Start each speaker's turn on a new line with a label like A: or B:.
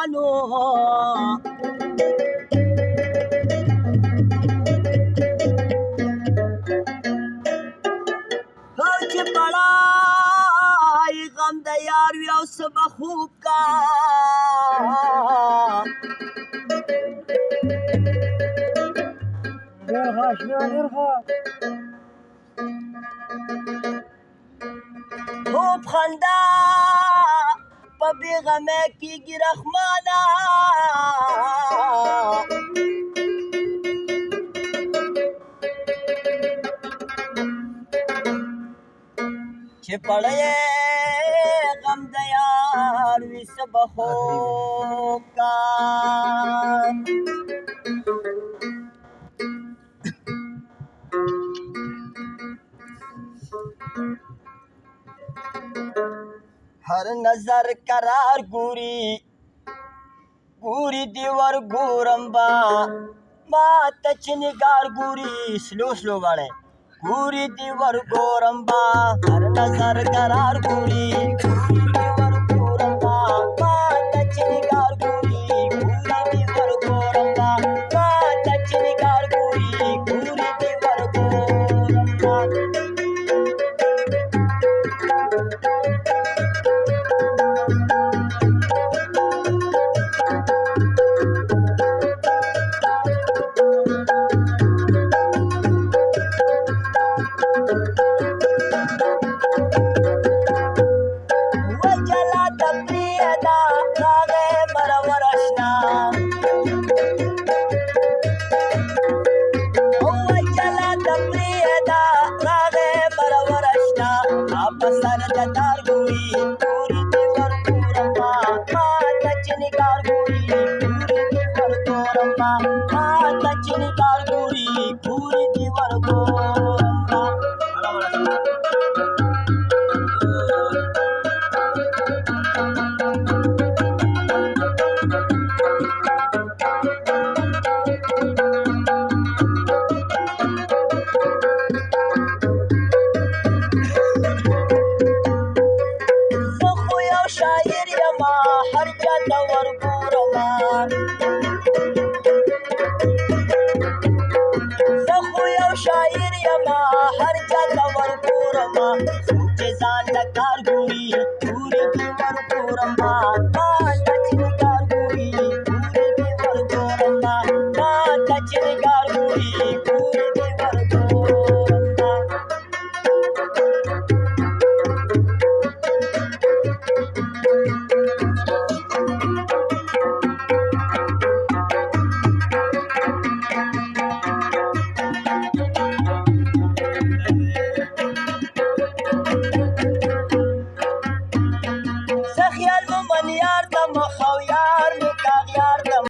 A: روانو هر چې پړای غم د یار وي او څه به خوب کا خوب خندا په بېغمه کېږي رحمانه چې پړی غم د یار وي څه به خوب کا हर नजर करार गोरी गोरी दीवर गोरंबा मात चिनिगार गोरी स्लो स्लो वाले गोरी दीवर गोरंबा हर नजर करार गोरी दीवर गोरंबा मात चिनिगार गोरी दीवर गोरंबा मात चिनिगार गोरी दीवर गोरंबा